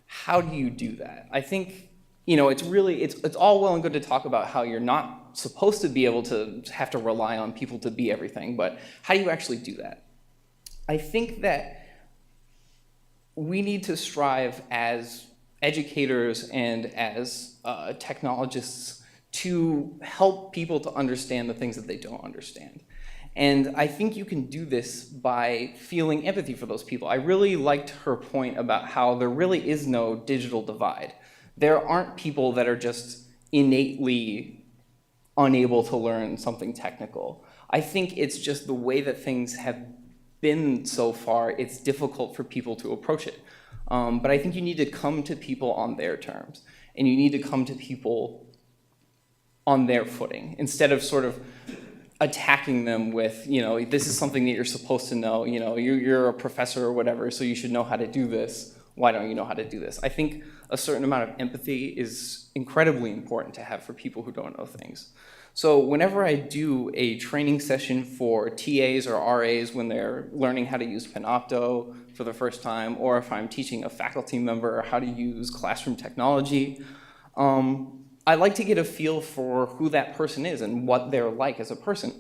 how do you do that? I think, it's all well and good to talk about how you're not supposed to be able to have to rely on people to be everything, but how do you actually do that? I think that we need to strive as educators and as technologists to help people to understand the things that they don't understand. And I think you can do this by feeling empathy for those people. I really liked her point about how there really is no digital divide. There aren't people that are just innately unable to learn something technical. I think it's just the way that things have been so far, it's difficult for people to approach it. But I think you need to come to people on their terms, and you need to come to people on their footing, instead of sort of attacking them with, this is something that you're supposed to know, you're a professor or whatever, so you should know how to do this. Why don't you know how to do this? I think a certain amount of empathy is incredibly important to have for people who don't know things. So whenever I do a training session for TAs or RAs when they're learning how to use Panopto for the first time, or if I'm teaching a faculty member how to use classroom technology, I like to get a feel for who that person is and what they're like as a person.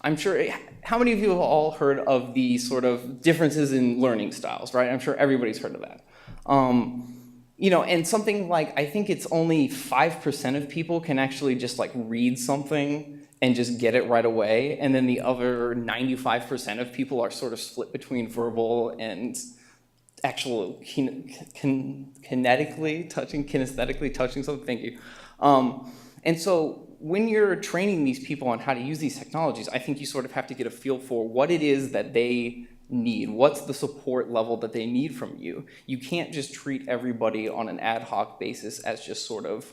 I'm sure, how many of you have all heard of the sort of differences in learning styles, right? I'm sure everybody's heard of that. And something like, I think it's only 5% of people can actually just like read something and just get it right away. And then the other 95% of people are sort of split between verbal and actual kinesthetically touching something. Thank you. And so when you're training these people on how to use these technologies, I think you sort of have to get a feel for what it is that they need. What's the support level that they need from you? You can't just treat everybody on an ad hoc basis as just sort of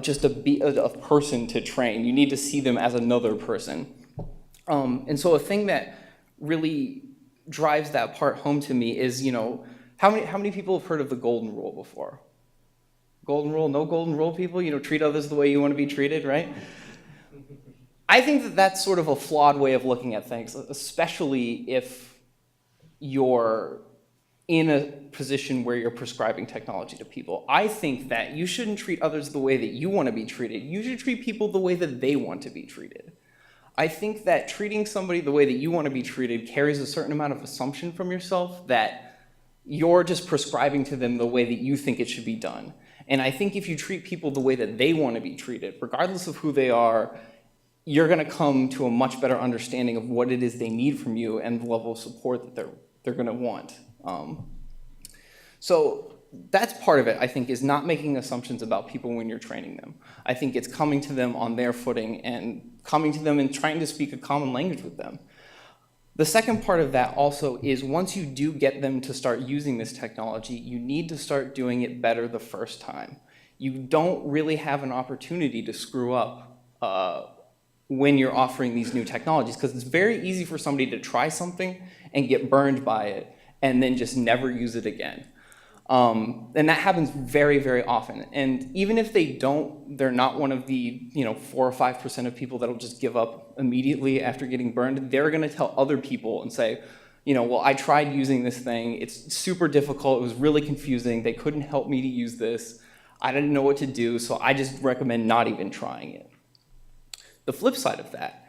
just a person to train. You need to see them as another person. And so a thing that really drives that part home to me is, you know, how many people have heard of the golden rule before? Golden rule, no golden rule, people? You know, treat others the way you want to be treated, right? I think that that's sort of a flawed way of looking at things, especially if you're in a position where you're prescribing technology to people. I think that you shouldn't treat others the way that you want to be treated. You should treat people the way that they want to be treated. I think that treating somebody the way that you want to be treated carries a certain amount of assumption from yourself that you're just prescribing to them the way that you think it should be done. And I think if you treat people the way that they want to be treated, regardless of who they are, you're going to come to a much better understanding of what it is they need from you and the level of support that they're going to want. So that's part of it, I think, is not making assumptions about people when you're training them. I think it's coming to them on their footing and coming to them and trying to speak a common language with them. The second part of that also is once you do get them to start using this technology, you need to start doing it better the first time. You don't really have an opportunity to screw up when you're offering these new technologies, because it's very easy for somebody to try something and get burned by it and then just never use it again. And that happens very, very often. And even if they don't, they're not one of the 4 or 5% of people that'll just give up immediately after getting burned. They're going to tell other people and say, well, I tried using this thing. It's super difficult. It was really confusing. They couldn't help me to use this. I didn't know what to do, so I just recommend not even trying it. The flip side of that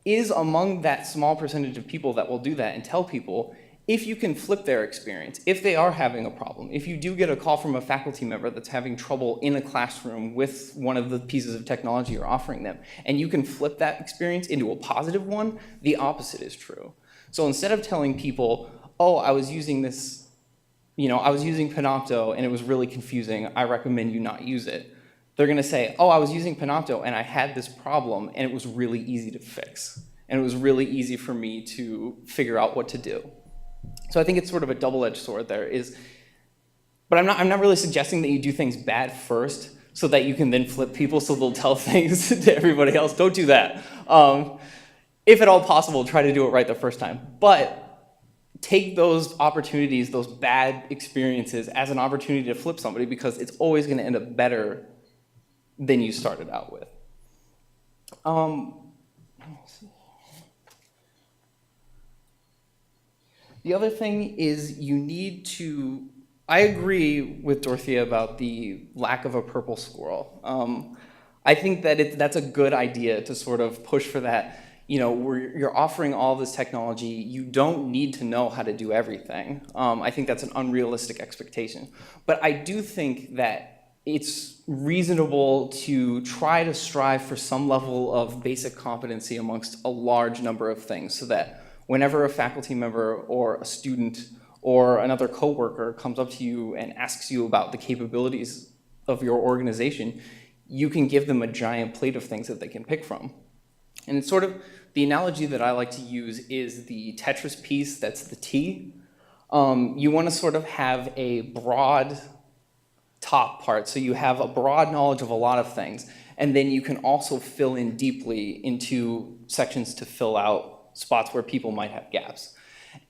is among that small percentage of people that will do that and tell people, if you can flip their experience, if they are having a problem, if you do get a call from a faculty member that's having trouble in a classroom with one of the pieces of technology you're offering them, and you can flip that experience into a positive one, the opposite is true. So instead of telling people, oh, I was using this, I was using Panopto and it was really confusing, I recommend you not use it. They're gonna say, oh, I was using Panopto and I had this problem and it was really easy to fix. And it was really easy for me to figure out what to do. So I think it's sort of a double-edged sword there but I'm not really suggesting that you do things bad first so that you can then flip people so they'll tell things to everybody else. Don't do that. If at all possible, try to do it right the first time. But take those opportunities, those bad experiences as an opportunity to flip somebody, because it's always gonna end up better than you started out with. The other thing is you need to, I agree with Dorothea about the lack of a purple squirrel. I think that that's a good idea to sort of push for that. Where you're offering all this technology, you don't need to know how to do everything. I think that's an unrealistic expectation. But I do think that it's reasonable to try to strive for some level of basic competency amongst a large number of things, so that whenever a faculty member or a student or another coworker comes up to you and asks you about the capabilities of your organization, you can give them a giant plate of things that they can pick from. And it's sort of, the analogy that I like to use is the Tetris piece that's the T. You want to sort of have a broad top part, so you have a broad knowledge of a lot of things, and then you can also fill in deeply into sections to fill out spots where people might have gaps.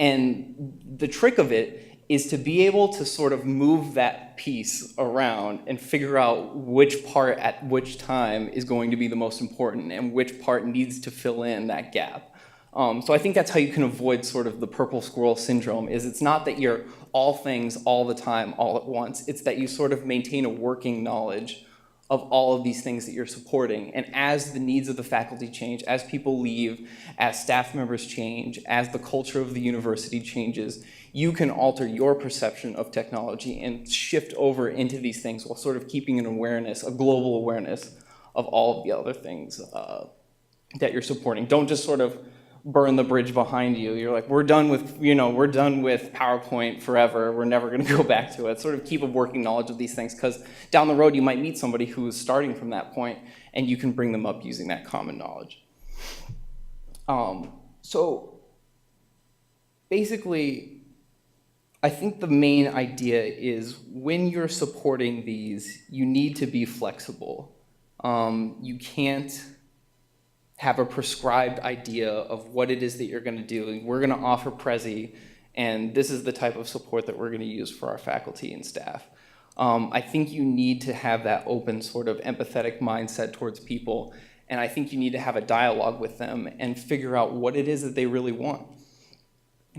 And the trick of it is to be able to sort of move that piece around and figure out which part at which time is going to be the most important and which part needs to fill in that gap. So I think that's how you can avoid sort of the purple squirrel syndrome, is it's not that you're all things all the time, all at once. It's that you sort of maintain a working knowledge of all of these things that you're supporting. And as the needs of the faculty change, as people leave, as staff members change, as the culture of the university changes, you can alter your perception of technology and shift over into these things while sort of keeping an awareness, a global awareness of all of the other things that you're supporting. Don't just sort of burn the bridge behind you. You're like, we're done with PowerPoint forever. We're never going to go back to it. Sort of keep a working knowledge of these things, because down the road you might meet somebody who is starting from that point, and you can bring them up using that common knowledge. So basically, I think the main idea is when you're supporting these, you need to be flexible. You can't have a prescribed idea of what it is that you're going to do. We're going to offer Prezi, and this is the type of support that we're going to use for our faculty and staff. I think you need to have that open sort of empathetic mindset towards people, and I think you need to have a dialogue with them and figure out what it is that they really want.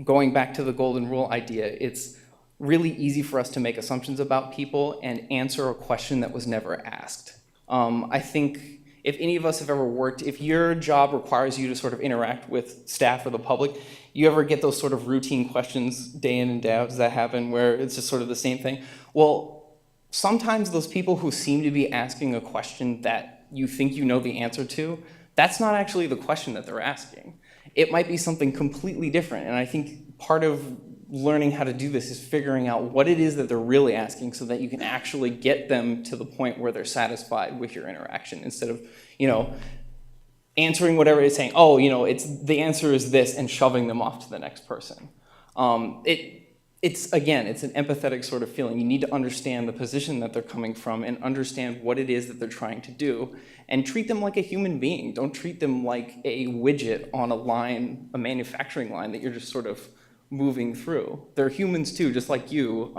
Going back to the golden rule idea, it's really easy for us to make assumptions about people and answer a question that was never asked. I think if any of us have ever worked, if your job requires you to sort of interact with staff or the public, you ever get those sort of routine questions day in and day out? Does that happen where it's just sort of the same thing? Well, sometimes those people who seem to be asking a question that you think you know the answer to, that's not actually the question that they're asking. It might be something completely different, and I think part of learning how to do this is figuring out what it is that they're really asking so that you can actually get them to the point where they're satisfied with your interaction, instead of, answering whatever it's saying, it's the answer is this, and shoving them off to the next person. It's an empathetic sort of feeling. You need to understand the position that they're coming from and understand what it is that they're trying to do, and treat them like a human being. Don't treat them like a widget on a line, a manufacturing line that you're just sort of moving through. They're humans too, just like you.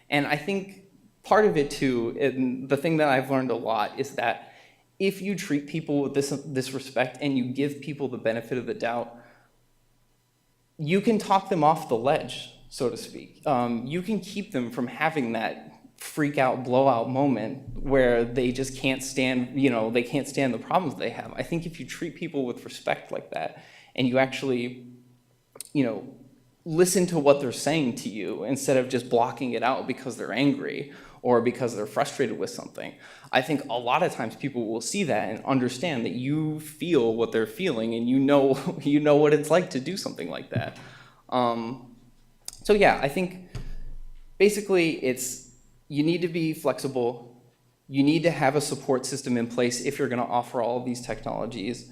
And I think part of it too, and the thing that I've learned a lot, is that if you treat people with this respect and you give people the benefit of the doubt, you can talk them off the ledge, so to speak. You can keep them from having that freak out, blowout moment where they just can't stand, they can't stand the problems they have. I think if you treat people with respect like that, and you actually, listen to what they're saying to you instead of just blocking it out because they're angry or because they're frustrated with something, I think a lot of times people will see that and understand that you feel what they're feeling, and you know what it's like to do something like that. So yeah, I think basically you need to be flexible. You need to have a support system in place if you're going to offer all of these technologies.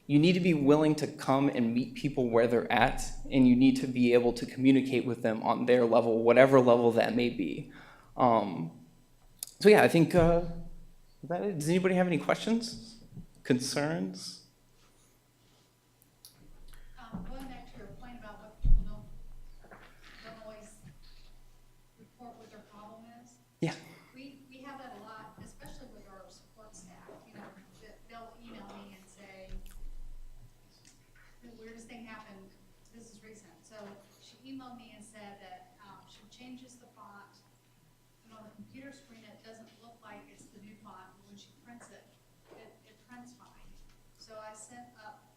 You need to be willing to come and meet people where they're at, and you need to be able to communicate with them on their level, whatever level that may be. So yeah, I think, does anybody have any questions, concerns? Going back to your point about what people don't always report what their problem is. Yeah. We have that a lot, especially with our support staff. They'll email me and say, the weirdest thing happened, this is recent. So she emailed me and said that she changes the font, and on the computer screen it doesn't look like it's the new font, but when she prints it, it prints fine. So I sent up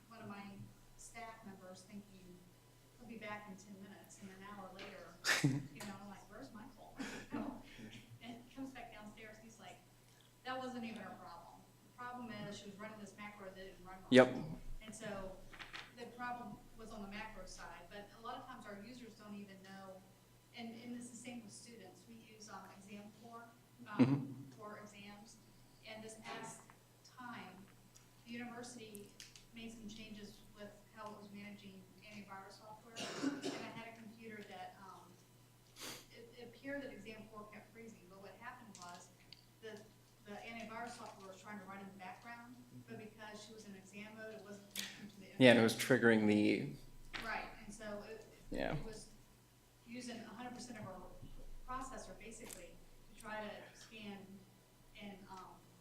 one of my staff members thinking, he'll be back in 10 minutes, and an hour later, I'm like, where's Michael? And he comes back downstairs, he's like, that wasn't even her problem. The problem is she was running this macro that didn't run right. Yep. And so the problem was on the macro side, but a lot of times our users don't even know, and it's the same with students. We use Exam4 for exams, and this past time, the university made some changes with how it was managing antivirus software, and I had a computer that it appeared that Exam4 kept freezing, but what happened was the antivirus software was trying to run in the background, but because she was in exam mode, it wasn't connecting to the internet. Yeah, and it was triggering the... Right, and so it was using 100% of our processor, basically, to try to scan, and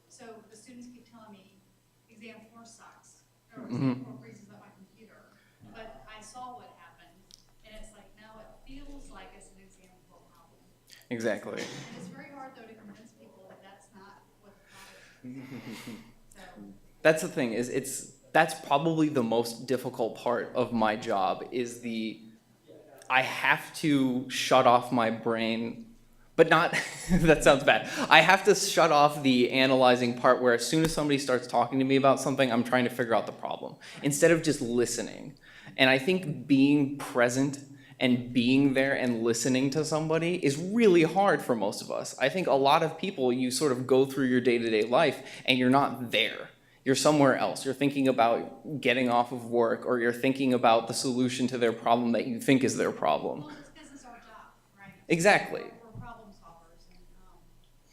so the students keep telling me Exam4 sucks, or Exam4 freezes up my computer, but I saw what happened, and it's like, no, it feels like it's an Exam4 problem. Exactly. And it's very hard, though, to convince people that that's not what the problem is. So, That's the thing, that's probably the most difficult part of my job, is I have to shut off my brain but not, that sounds bad. I have to shut off the analyzing part where as soon as somebody starts talking to me about something, I'm trying to figure out the problem instead of just listening. And I think being present and being there and listening to somebody is really hard for most of us. I think a lot of people, you sort of go through your day-to-day life and you're not there. You're somewhere else. You're thinking about getting off of work, or you're thinking about the solution to their problem that you think is their problem. Well, it's because it's our job, right? Exactly. We're problem solvers, and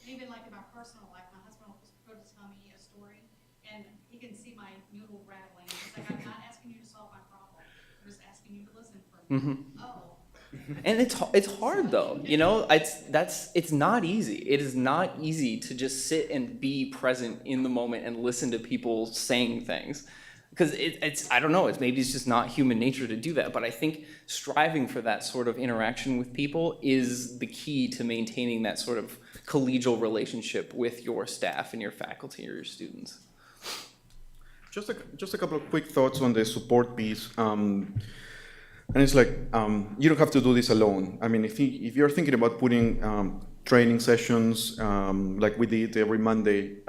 even like in my personal life, my husband will go to tell me a story, and he can see my noodle rattling. It's like, I'm not asking you to solve my problem. I'm just asking you to listen for me. Oh. And it's hard though, you know. It's not easy. It is not easy to just sit and be present in the moment and listen to people saying things, because it's I don't know. Maybe it's just not human nature to do that. But I think striving for that sort of interaction with people is the key to maintaining that sort of collegial relationship with your staff and your faculty or your students. Just a couple of quick thoughts on the support piece. And it's like, you don't have to do this alone. I mean, if you're thinking about putting training sessions like we did every Monday,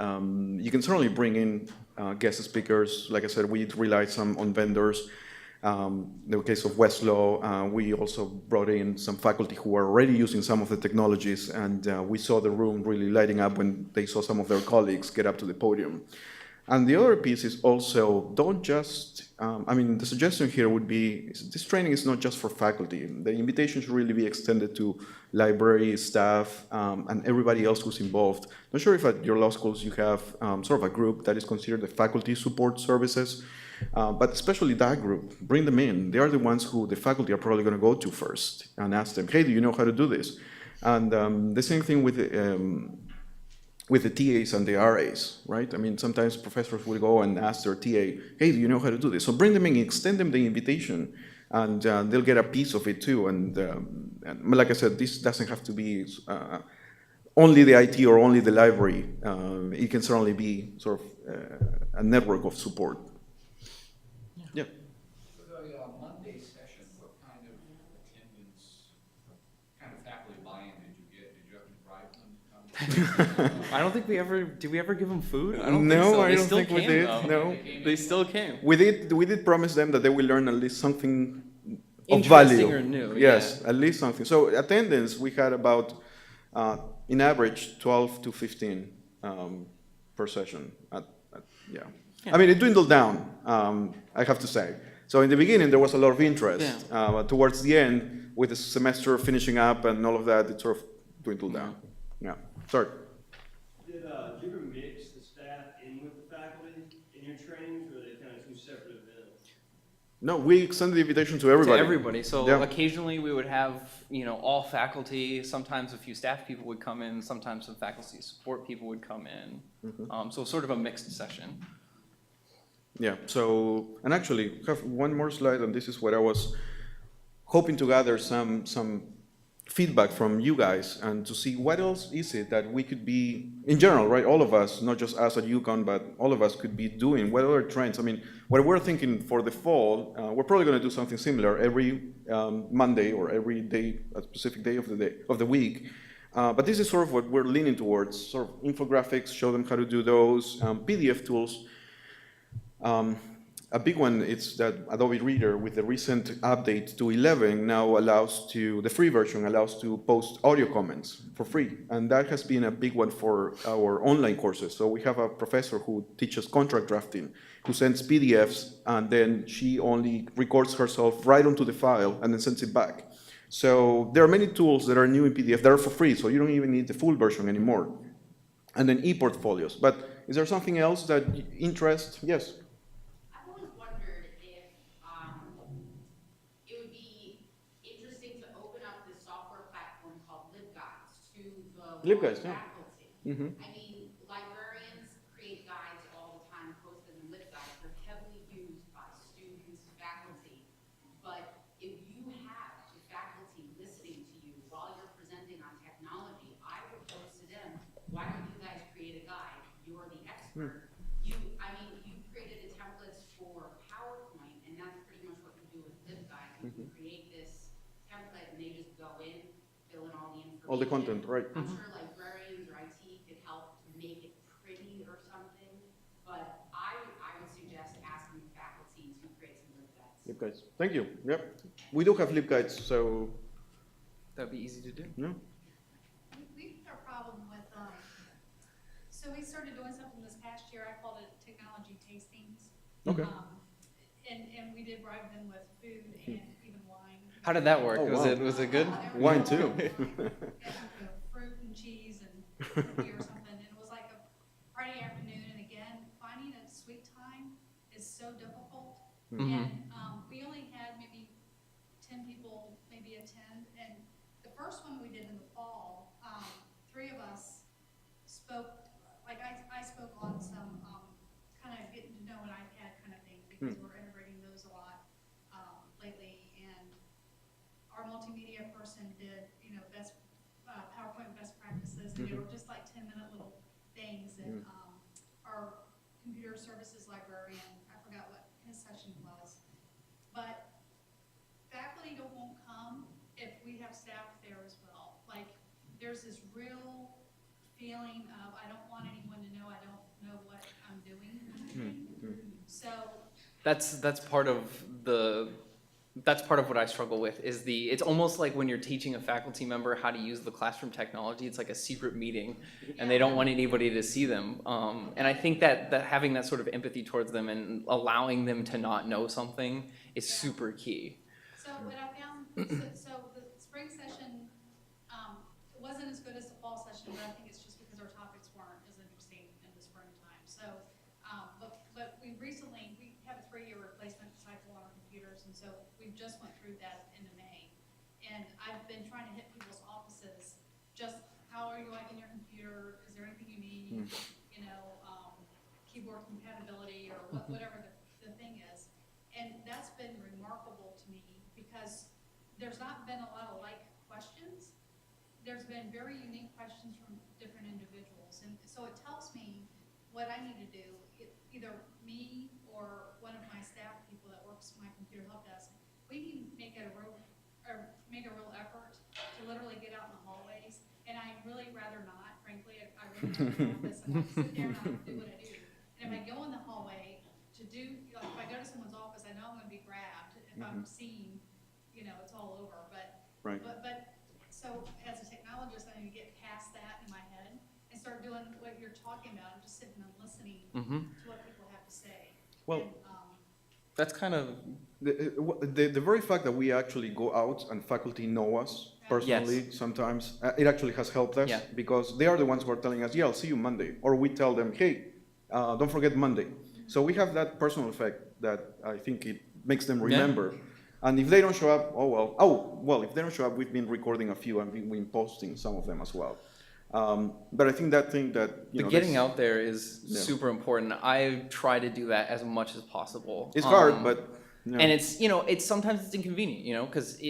you can certainly bring in guest speakers. Like I said, we relied some on vendors. In the case of Westlaw, we also brought in some faculty who are already using some of the technologies, and we saw the room really lighting up when they saw some of their colleagues get up to the podium. And the other piece is also, don't just, the suggestion here would be, this training is not just for faculty. The invitation should really be extended to library staff and everybody else who's involved. Not sure if at your law schools you have sort of a group that is considered the faculty support services, but especially that group, bring them in. They are the ones who the faculty are probably going to go to first and ask them, hey, do you know how to do this? And the same thing with the TAs and the RAs, right? I mean, sometimes professors will go and ask their TA, hey, do you know how to do this? So bring them in, extend them the invitation, and they'll get a piece of it too. And like I said, this doesn't have to be only the IT or only the library. It can certainly be sort of a network of support. Yeah. For the Monday session, what kind of attendance, kind of faculty buy-in did you get? Did you have to drive them to come? I don't think did we ever give them food? I No, don't think so. I They don't still think we came, did. though. No. They still came. We did promise them that they will learn at least something of Interesting value. or new, Yes, yeah. at least something. So attendance, we had about, in average, 12 to 15 per session. Yeah. I mean, it dwindled down, I have to say. So in the beginning, there was a lot of interest. But towards the end, with the semester finishing up and all of that, it sort of dwindled down. Yeah. Sorry. Did you ever mix the staff in with the faculty in your trainings, or are they kind of two separate events? No, we extended the invitation to everybody. To everybody. So Yeah. occasionally we would have, all faculty. Sometimes a few staff people would come in. Sometimes some faculty support people would come in. So sort of a mixed session. Yeah, so, and actually, we have one more slide, and this is what I was hoping to gather some feedback from you guys and to see what else is it that we could be, in general, right, all of us, not just us at UConn, but all of us could be doing. What other trends? I mean, what we're thinking for the fall, we're probably going to do something similar every Monday or every day, a specific day of the week. But this is sort of what we're leaning towards, sort of infographics, show them how to do those, PDF tools. A big one is that Adobe Reader, with the recent update to 11, now the free version allows to post audio comments for free. And that has been a big one for our online courses. So we have a professor who teaches contract drafting, who sends PDFs, and then she only records herself right onto the file and then sends it back. So there are many tools that are new in PDF that are for free, so you don't even need the full version anymore. And then e-portfolios. But is there something else that interests? Yes? I've always wondered if it would be interesting to open up this software platform called LibGuides to the LibGuides, yeah. faculty. I mean, librarians create guides all the time, post them in LibGuides. They're heavily used by students, faculty. But if you have the faculty listening to you while you're presenting on technology, I would pose to them, why don't you guys create a guide? You're the expert. You created a templates for PowerPoint, and that's pretty much what you do with LibGuide. You can create this template, and they just go in, fill in all the information. all the content, right? I'm sure librarians or IT could help to make it pretty or something, but I would suggest asking the faculty to create some LibGuides. LibGuides. Thank you. Yep. We do have LibGuides, so That'd be easy to do. yeah. We've got a problem with, so we started doing something this past year, I called it technology tastings. Okay. And we did bribe them with food and even wine. How did that work? Oh, wow. Was it good? Wine too. And, fruit and cheese and cookie or something, and it was like a Friday afternoon, and again, finding a sweet time is so difficult. And, we only had maybe 10 people maybe attend, and the first one we did in the fall, 3 of us spoke, like I spoke on some, kind of getting to know an iPad kind of thing, because we're integrating those a lot, lately, and our multimedia person did, best, PowerPoint best practices, and they were just like 10-minute little things, and, our computer services librarian, I forgot what his session was, but faculty won't come if we have staff there as well. Like, there's this real feeling of, I don't want anyone to know I don't know what I'm doing. So That's part of what I struggle with is it's almost like when you're teaching a faculty member how to use the classroom technology, it's like a secret meeting and they don't want anybody to see them. And I think that having that sort of empathy towards them and allowing them to not know something is super key. So what I found, so the spring session, it wasn't as good as the fall session, but I think it's just because our topics weren't as interesting in the springtime. So, but we have a 3-year replacement cycle on our computers, and so we just went through that in May. And I've been trying to hit people's offices, just how are you liking your computer? Is there anything you need? Keyboard compatibility or whatever the thing is. And that's been remarkable to me because there's not been a lot of like questions. There's been very unique questions from different individuals. And so it tells me what I need to do, either me or one of my staff people that works my computer help desk. We need to make a real effort to literally get out in the hallways. And I'd really rather not, frankly. I really like the office and I sit there and I do what I do. And if I go in the hallway to do, like if I go to someone's office, I know I'm going to be grabbed. If I'm seen, it's all over. But so as a technologist, I need to get past that in my head and start doing what you're talking about and just sitting and listening to what people have to say. Well, That's kind of the very fact that we actually go out and faculty know us personally sometimes, it actually has helped us because they are the ones who are telling us, yeah, I'll see you Monday. Or we tell them, hey, don't forget Monday. So we have that personal effect that I think it makes them remember. And if they don't show up, if they don't show up, we've been recording a few and we've been posting some of them as well. But I think getting out there is super important. I try to do that as much as possible. It's hard, but and it's sometimes it's inconvenient, because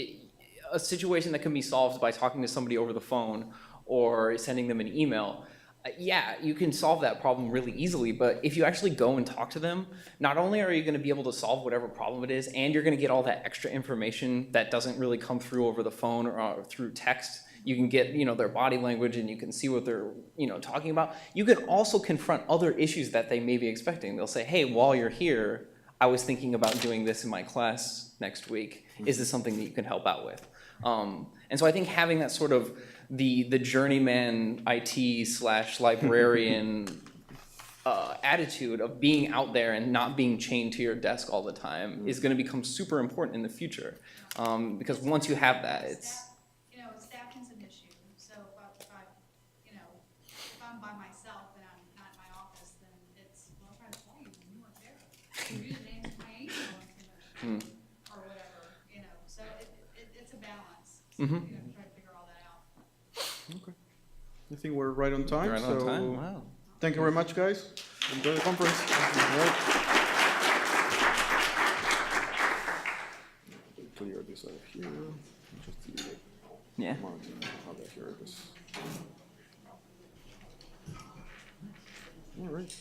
a situation that can be solved by talking to somebody over the phone or sending them an email. You can solve that problem really easily, but if you actually go and talk to them, not only are you going to be able to solve whatever problem it is, and you're going to get all that extra information that doesn't really come through over the phone or through text. You can get, their body language and you can see what they're, talking about. You can also confront other issues that they may be expecting. They'll say, hey, while you're here, I was thinking about doing this in my class next week. Is this something that you can help out with? And so I think having that sort of the journeyman IT/librarian attitude of being out there and not being chained to your desk all the time is going to become super important in the future. Because once you have that, it's... Staffing's an issue. So if I'm by myself and I'm not in my office, then it's, well, I'll try to call you when you weren't there. You didn't answer my email information or whatever, So it's a balance. So try to figure all that out. Okay. I think we're right on time. Right on time. Wow. Thank you very much, guys. Enjoy the conference. All right. Clear this out of here. Just delete it. Yeah. Here it is. All right.